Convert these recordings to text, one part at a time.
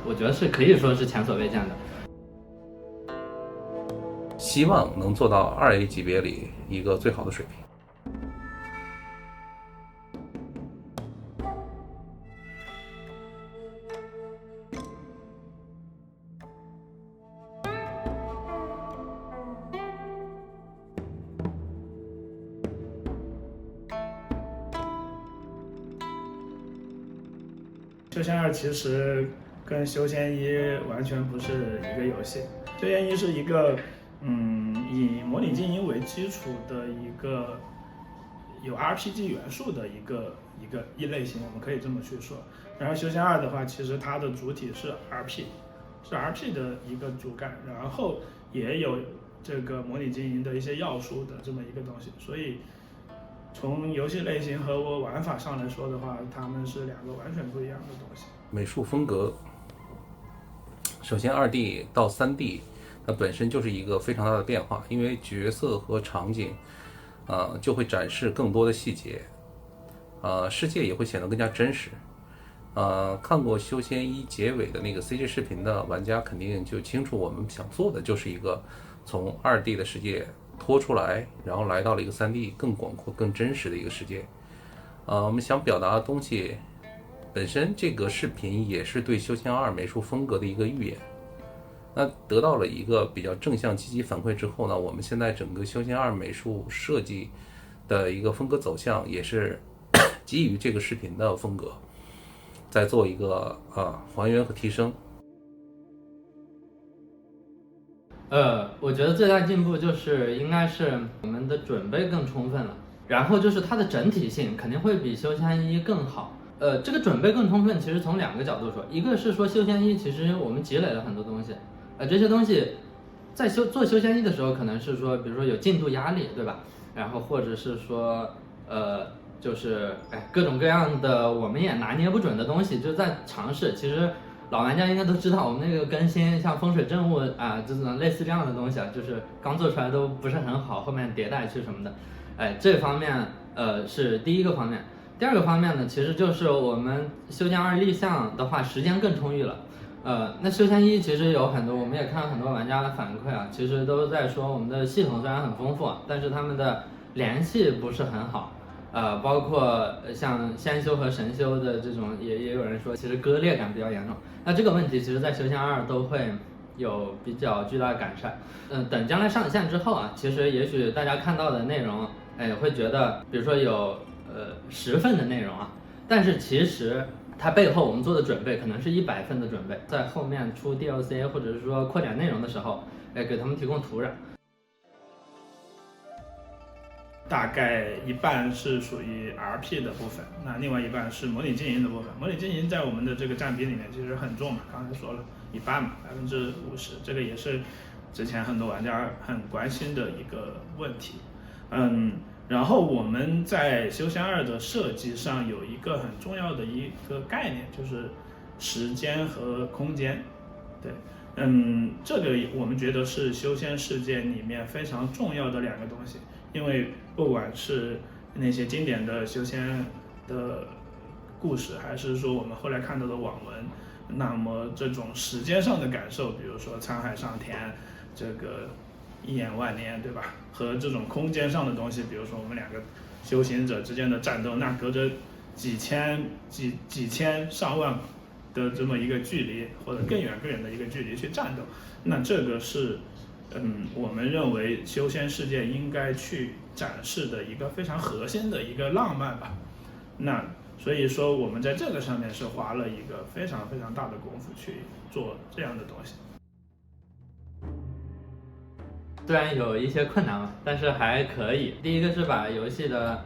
我觉得是可以说是前所未见的。希望能做到2A 级别里一个最好的水平。修仙2其实跟修仙1完全不是一个游戏。修仙1是一个以模拟经营为基础的一个有 RPG 元素的一类型，我们可以这么去说。然后修仙2的话，其实它的主体是 RP 的一个主干，然后也有这个模拟经营的一些要素的这么一个东西，所以从游戏类型和玩法上来说的话，它们是两个完全不一样的东西。美术风格，首先2D 到3D，它本身就是一个非常大的变化，因为角色和场景，就会展示更多的细节，世界也会显得更加真实。看过修仙1结尾的那个 CG 视频的玩家肯定就清楚，我们想做的就是一个从2D 的世界拖出来，然后来到了一个3D 更广阔、更真实的一个世界。我们想表达的东西，本身这个视频也是对修仙2美术风格的一个预演。那得到了一个比较正向积极反馈之后呢，我们现在整个修仙2美术设计的一个风格走向也是基于这个视频的风格，在做一个还原和提升。我觉得最大进步就是应该是我们的准备更充分了，然后就是它的整体性肯定会比修仙1更好。这个准备更充分，其实从2个角度说，一个是说修仙1其实我们积累了很多东西，这些东西在做修仙1的时候，可能是说，比如说有进度压力，对吧？然后或者是说，就是各种各样的我们也拿捏不准的东西，就在尝试。其实老玩家应该都知道，我们那个更新像风水阵物这种类似这样的东西就是刚做出来都不是很好，后面迭代去什么的，这方面是第一个方面。第二个方面呢，其实就是我们修仙2立项的话，时间更充裕了。那修仙1其实有很多，我们也看到很多玩家的反馈其实都在说我们的系统虽然很丰富，但是他们的联系不是很好。包括像仙修和神修的这种，也有人说其实割裂感比较严重。那这个问题其实在修仙2都会有比较巨大的改善。等将来上线之后其实也许大家看到的内容，会觉得，比如说有10份的内容但是其实它背后我们做的准备可能是100份的准备，在后面出 DLC 或者是说扩展内容的时候，给他们提供土壤。大概一半是属于 RP 的部分，那另外一半是模拟经营的部分。模拟经营在我们的这个占比里面其实很重嘛，刚才说了一半嘛，50%，这个也是之前很多玩家很关心的一个问题。然后我们在修仙2的设计上有一个很重要的一个概念，就是时间和空间。对，这个我们觉得是修仙世界里面非常重要的2个东西。因为不管是那些经典的修仙的故事，还是说我们后来看到的网文，那么这种时间上的感受，比如说沧海桑田，这个一眼万年，对吧？和这种空间上的东西，比如说我们2个修行者之间的战斗，那隔着几千上万的这么一个距离，或者更远的一个距离去战斗，那这个是我们认为修仙世界应该去展示的一个非常核心的一个浪漫吧。那所以说我们在这个上面是花了一个非常非常大的功夫去做这样的东西。虽然有一些困难但是还可以。第一个是把游戏的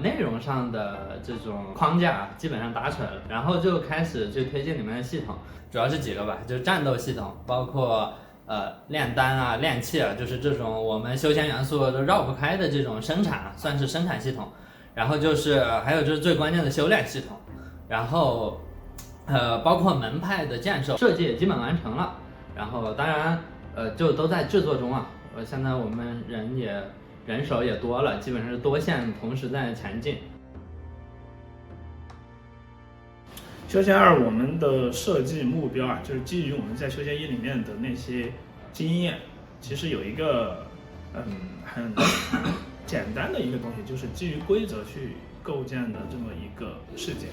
内容上的这种框架基本上打出来了，然后就开始去推进里面的系统，主要是几个吧，就是战斗系统，包括炼丹炼器就是这种我们修仙元素都绕不开的这种生产，算是生产系统。然后就是还有就是最关键的修炼系统，然后包括门派的建设计也基本完成了，然后当然就都在制作中现在我们人手也多了，基本上是多线同时在前进。修仙2我们的设计目标啊，就是基于我们在修仙1里面的那些经验，其实有一个很简单的一个东西，就是基于规则去构建的这么一个世界。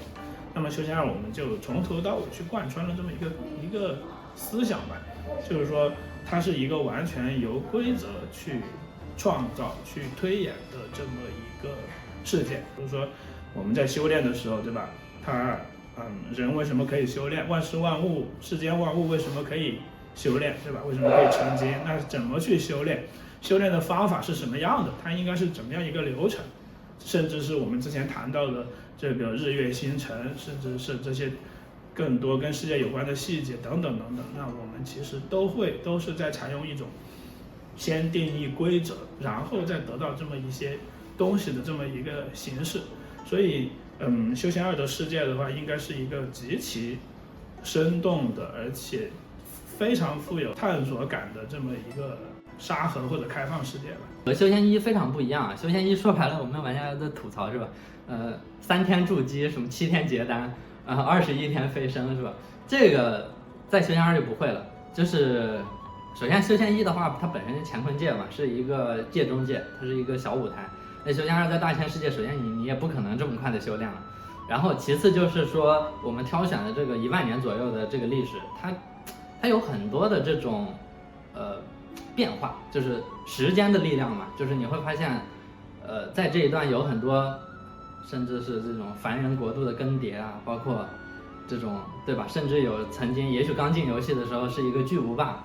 那么修仙2我们就从头到尾去贯穿了这么一个思想吧，就是说它是一个完全由规则去创造、去推演的这么一个世界。比如说我们在修炼的时候，对吧？人为什么可以修炼？万事万物、世间万物为什么可以修炼，对吧？为什么可以成精？那怎么去修炼？修炼的方法是什么样的？它应该是怎么样一个流程？甚至是我们之前谈到的这个日月星辰，甚至是这些更多跟世界有关的细节等等等等。那我们其实都是在采用一种先定义规则，然后再得到这么一些东西的这么一个形式。所以修仙2的世界的话，应该是一个极其生动的，而且非常富有探索感的这么一个沙盒或者开放世界吧。和修仙1非常不一样啊！修仙1说白了，我们玩家的吐槽是吧？3天筑基，什么7天结丹，然后21天飞升是吧？这个在修仙2就不会了。就是首先修仙1的话，它本身是乾坤界嘛，是一个界中界，它是一个小舞台。那修仙2在大千世界，首先你也不可能这么快的修炼了。然后其次就是说，我们挑选的这个1万年左右的这个历史，它有很多的这种变化，就是时间的力量嘛，就是你会发现在这一段有很多甚至是这种凡人国度的更迭啊，包括这种对吧，甚至有曾经也许刚进游戏的时候是一个巨无霸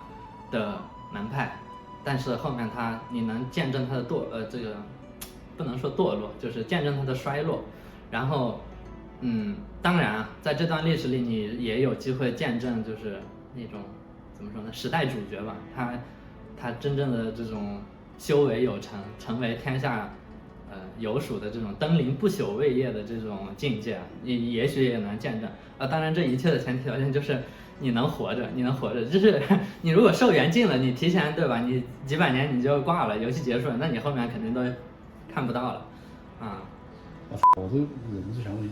的门派，但是后面你能见证它的这个不能说堕落，就是见证它的衰落。然后当然啊，在这段历史里你也有机会见证就是那种怎么说呢，时代主角吧，他真正的这种修为有成，成为天下有属的这种登临不朽位业的这种境界，你也许也能见证当然这一切的前提条件就是你能活着，就是你如果寿元尽了，你提前对吧，你几百年你就挂了，游戏结束了，那你后面肯定都看不到了啊。我都忍不住想问你，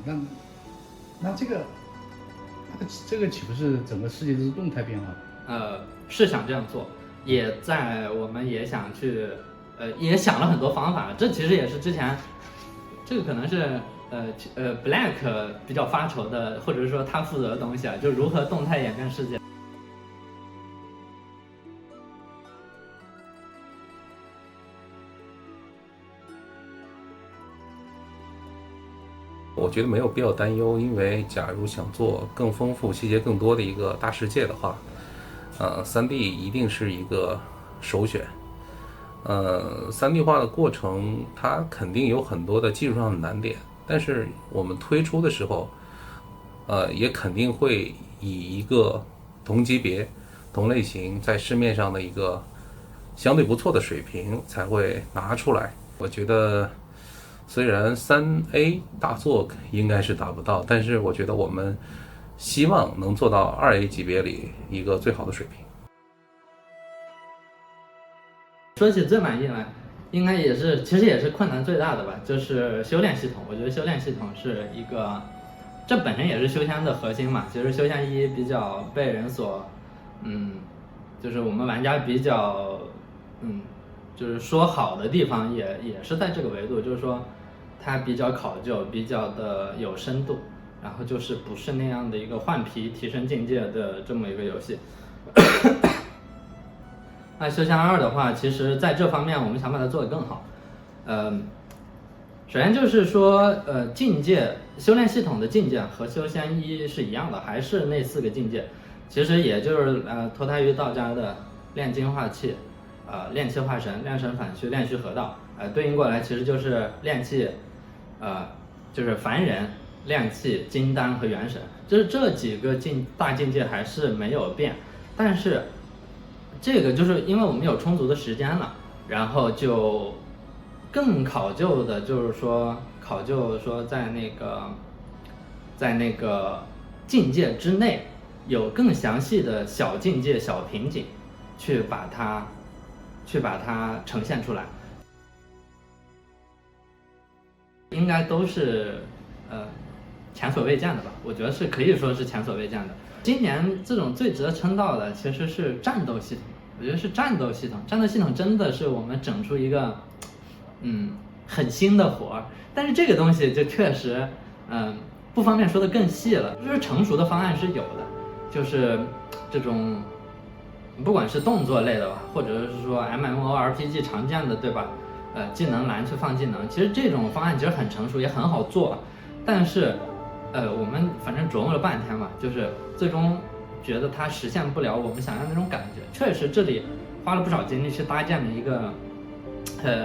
那这个岂不是整个世界都是动态变化？是想这样做，我们也想去，也想了很多方法。这其实也是之前，这个可能是Black 比较发愁的，或者是说他负责的东西啊，就如何动态演变世界。我觉得没有必要担忧，因为假如想做更丰富、细节更多的一个大世界的话，3D 一定是一个首选。3D 化的过程它肯定有很多的技术上的难点，但是我们推出的时候，也肯定会以一个同级别、同类型在市面上的一个相对不错的水平才会拿出来。我觉得虽然3A 大作应该是达不到，但是我觉得我们希望能做到2A 级别里一个最好的水平。说起最满意呢，应该其实也是困难最大的吧，就是修炼系统。我觉得修炼系统是一个，这本身也是修仙的核心嘛。其实修仙1比较被人所，就是我们玩家比较，就是说好的地方也是在这个维度，就是说它比较考究，比较的有深度，然后就是不是那样的一个换皮提升境界的这么一个游戏。那修仙2的话，其实在这方面我们想把它做得更好。首先就是说，境界修炼系统的境界和修仙1是一样的，还是那4个境界，其实也就是脱胎于道家的炼精化气，炼气化神，炼神反虚，炼虚合道，对应过来其实就是炼气，就是凡人炼气、金丹和元神，就是这几个大境界还是没有变，但是这个就是因为我们有充足的时间了，然后就更考究的，就是说考究说在那个境界之内有更详细的小境界、小瓶颈，去把它呈现出来，前所未见的吧，我觉得是可以说是前所未见的。今年这种最值得称道的其实是战斗系统，我觉得是战斗系统，战斗系统真的是我们整出一个很新的活儿，但是这个东西就确实不方便说的更细了，就是成熟的方案是有的，就是这种不管是动作类的吧，或者是说 MMORPG 常见的，对吧？技能栏去放技能，其实这种方案其实很成熟，也很好做。但是，我们反正琢磨了半天吧，就是最终觉得它实现不了我们想要的那种感觉。确实，这里花了不少精力去搭建了一个，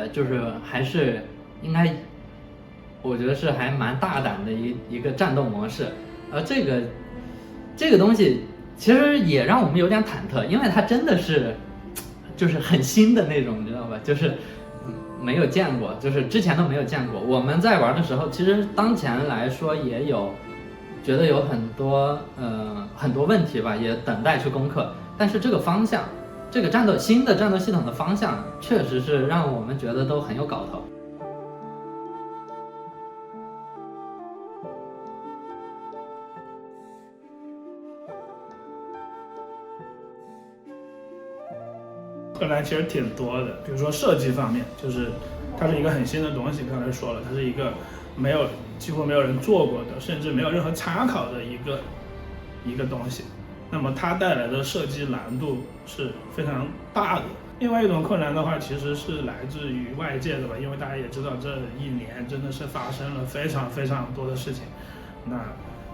就是还是应该，我觉得是还蛮大胆的一个战斗模式。这个东西其实也让我们有点忐忑，因为它真的是就是很新的那种，你知道吧？就是没有见过，就是之前都没有见过。我们在玩的时候，其实当前来说也有觉得有很多问题吧，也等待去攻克。但是这个方向，这个新的战斗系统的方向，确实是让我们觉得都很有搞头。困难其实挺多的，比如说设计方面，就是它是一个很新的东西，刚才说了，它是一个几乎没有人做过的，甚至没有任何参考的一个东西，那么它带来的设计难度是非常大的。另外一种困难的话，其实是来自于外界的吧，因为大家也知道，这一年真的是发生了非常非常多的事情。那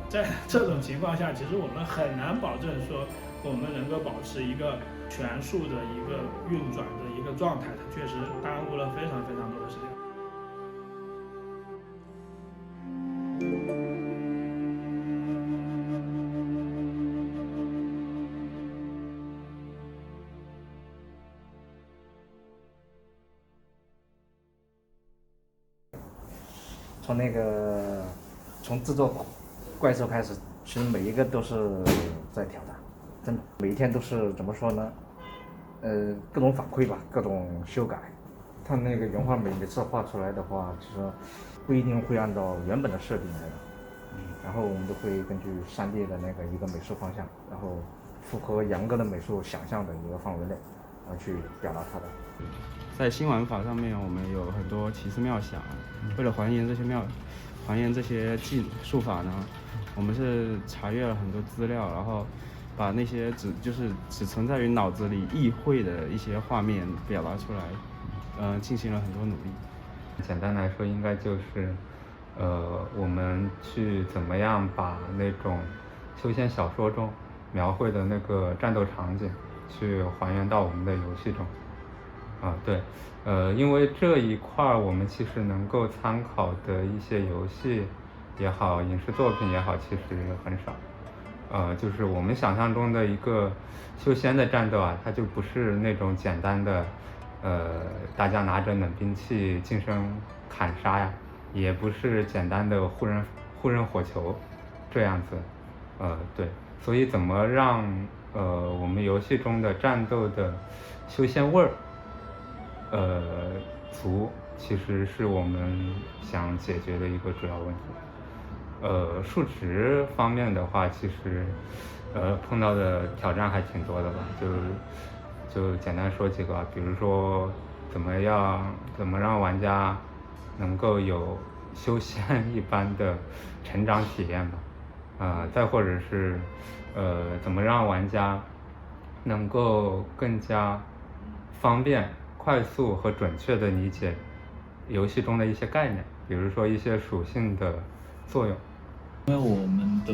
在这种情况下，其实我们很难保证说我们能够保持一个全速的一个运转的一个状态，它确实耽误了非常非常多的时间。从制作怪兽开始，其实每一个都是在挑战，真的每一天都是怎么说呢？各种反馈吧，各种修改。它那个原画每次画出来的话，其实不一定会按照原本的设定来的，然后我们都会根据3D 的一个美术方向，然后符合杨哥的美术想象的一个范围内，然后去表达它的。在新玩法上面，我们有很多奇思妙想，为了还原这些术法呢，我们是查阅了很多资料，然后把那些只存在于脑子里意会的一些画面表达出来，进行了很多努力。简单来说，应该就是我们去怎么样把那种修仙小说中描绘的那个战斗场景去还原到我们的游戏中。对，因为这一块我们其实能够参考的一些游戏也好，影视作品也好，其实很少。就是我们想象中的一个修仙的战斗啊，它就不是那种简单的，大家拿着冷兵器近身砍杀呀，也不是简单的互扔火球这样子。对，所以怎么让我们游戏中的战斗的修仙味儿足，其实是我们想解决的一个主要问题。数值方面的话，其实碰到的挑战还挺多的吧，就简单说几个吧，比如说怎么让玩家能够有修仙一般的成长体验吧，再或者是怎么让玩家能够更加方便、快速和准确地理解游戏中的一些概念，比如说一些属性的作用。因为我们的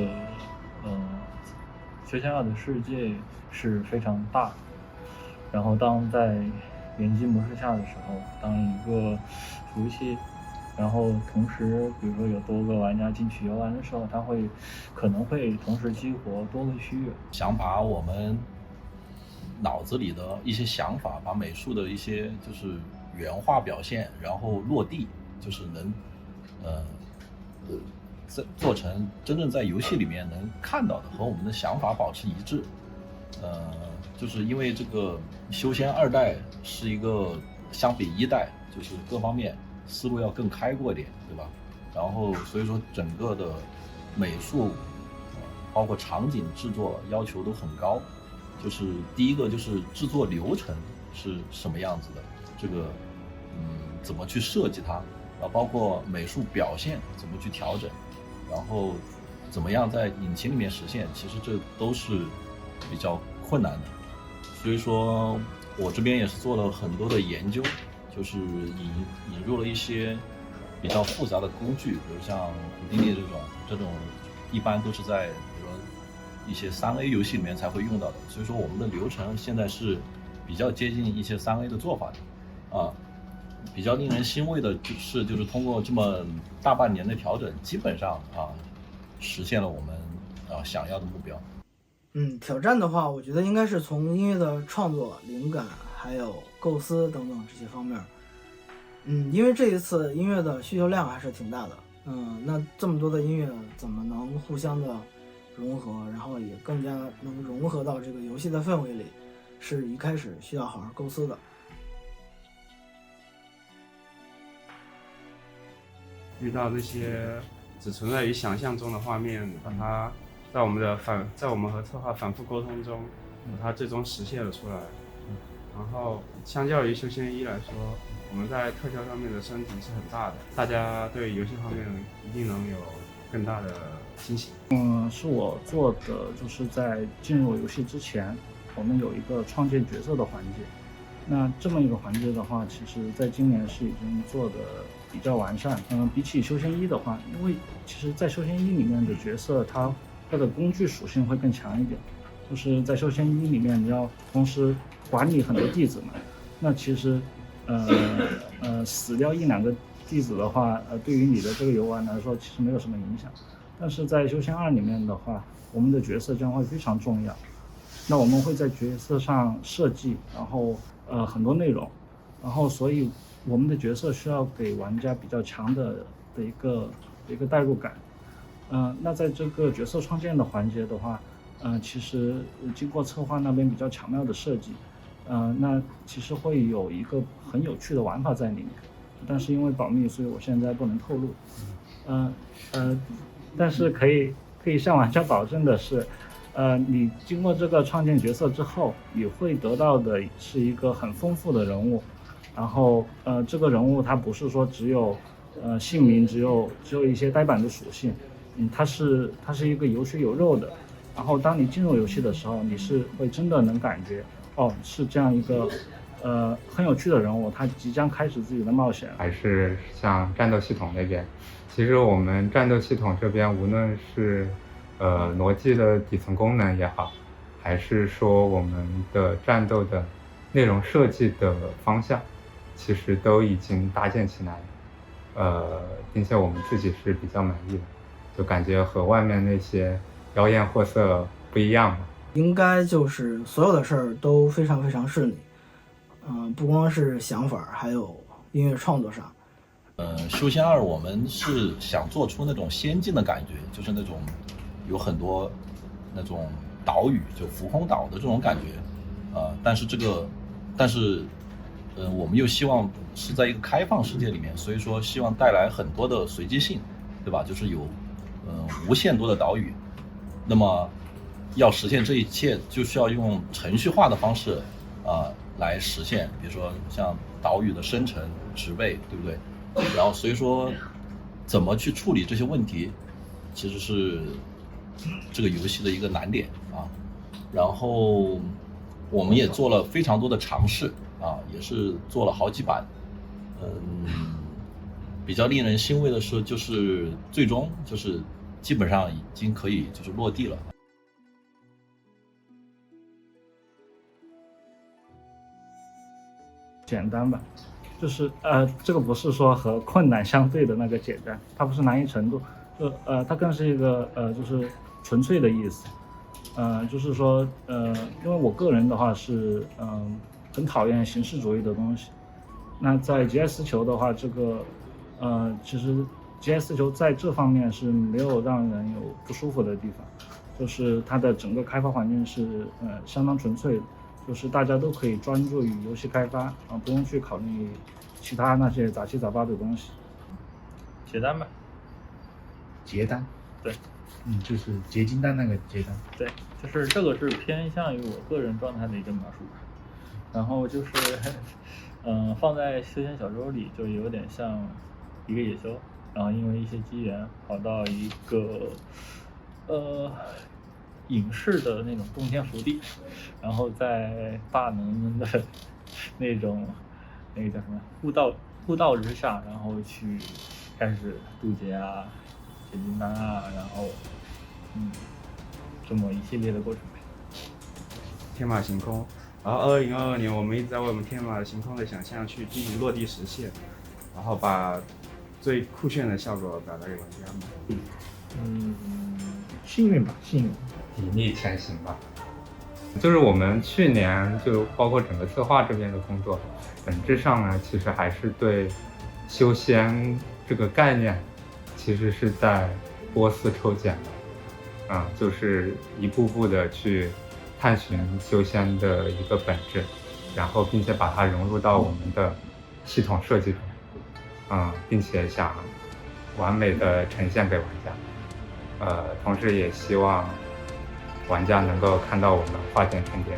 修仙2的世界是非常大，然后当在联机模式下的时候，当一个服务器，然后同时比如说有多个玩家进去游玩的时候，它可能会同时激活多个区域。想把我们脑子里的一些想法，把美术的一些就是原画表现，然后落地，就是能做成真正在游戏里面能看到的，和我们的想法保持一致。就是因为这个修仙2代是一个相比1代，就是各方面思路要更开阔一点，对吧？然后所以说整个的美术，包括场景制作要求都很高。就是第一个就是制作流程是什么样子的，这个怎么去设计它，然后包括美术表现怎么去调整，然后怎么样在引擎里面实现，其实这都是比较困难的。所以说我这边也是做了很多的研究，就是引入了一些比较复杂的工具，比如像虎丁力这种一般都是在比如说一些3A 游戏里面才会用到的。所以说我们的流程现在是比较接近一些3A 的做法的比较令人欣慰的就是通过这么大半年的调整，基本上实现了我们想要的目标。挑战的话，我觉得应该是从音乐的创作、灵感，还有构思等等这些方面。因为这一次音乐的需求量还是挺大的。那这么多的音乐怎么能互相的融合，然后也更加能融合到这个游戏的氛围里，是一开始需要好好构思的。遇到那些只存在于想象中的画面，把它在我们和策划反复沟通中，把它最终实现了出来。然后相较于修仙1来说，我们在特效上面的升级是很大的，大家对游戏方面一定能有更大的惊喜。是我做的，就是在进入游戏之前，我们有一个创建角色的环节。那这么一个环节的话，其实在今年是已经做的比较完善。比起修仙1的话，因为其实在修仙1里面的角色，它的工具属性会更强一点。就是在修仙1里面，你要同时管理很多弟子们，那其实死掉1-2个弟子的话，对于你的这个游玩来说其实没有什么影响。但是在修仙2里面的话，我们的角色将会非常重要。那我们会在角色上设计，然后很多内容，然后所以我们的角色需要给玩家比较强的一个代入感。那在这个角色创建的环节的话，其实经过策划那边比较巧妙的设计，那其实会有一个很有趣的玩法在里面，但是因为保密，所以我现在不能透露。但是可以向玩家保证的是，你经过这个创建角色之后，你会得到的是一个很丰富的人物。然后这个人物他不是说只有姓名，只有一些呆板的属性，它是一个有血有肉的。然后当你进入游戏的时候，你是会真的能感觉是这样一个很有趣的人物，他即将开始自己的冒险。还是像战斗系统那边，其实我们战斗系统这边无论是逻辑的底层功能也好，还是说我们的战斗的内容设计的方向，其实都已经搭建起来了，并且我们自己是比较满意的，就感觉和外面那些妖艳货色不一样嘛。应该就是所有的事儿都非常非常顺利，不光是想法，还有音乐创作上。修仙2我们是想做出那种仙境的感觉，就是那种有很多那种岛屿，就浮空岛的这种感觉，但是我们又希望是在一个开放世界里面，所以说希望带来很多的随机性，对吧？就是有无限多的岛屿，那么要实现这一切，就需要用程序化的方式来实现，比如说像岛屿的生成、植被，对不对？然后所以说怎么去处理这些问题，其实是这个游戏的一个难点啊。然后我们也做了非常多的尝试也是做了好几版。比较令人欣慰的是，就是最终就是基本上已经可以就是落地了。简单吧，就是这个不是说和困难相对的那个简单，它不是难易程度，它更是一个就是纯粹的意思。就是说因为我个人的话是很讨厌形式主义的东西。那在 GS 球的话，这个其实 GS 球在这方面是没有让人有不舒服的地方，就是它的整个开发环境是相当纯粹的，就是大家都可以专注于游戏开发不用去考虑其他那些杂七杂八的东西。结单吧。结单，对。就是结金丹那个结丹。对，就是这个是偏向于我个人状态的一个描述，然后就是，放在休闲小说里就有点像一个野修，然后因为一些机缘跑到一个影视的那种洞天福地，然后在大能们的那种那个叫什么悟道之下，然后去开始渡劫啊、结金丹啊，然后这么一系列的过程呗。天马行空，然后2022年我们一直在为我们天马行空的想象去进行落地实现，然后把最酷炫的效果表达给玩家们。幸运吧，幸运。砥砺前行吧。就是我们去年就包括整个策划这边的工作，本质上呢，其实还是对修仙这个概念，其实是在波斯抽检的，就是一步步的去探寻修仙的一个本质，然后并且把它融入到我们的系统设计中，并且想完美的呈现给玩家，同时也希望玩家能够看到我们化茧成蝶。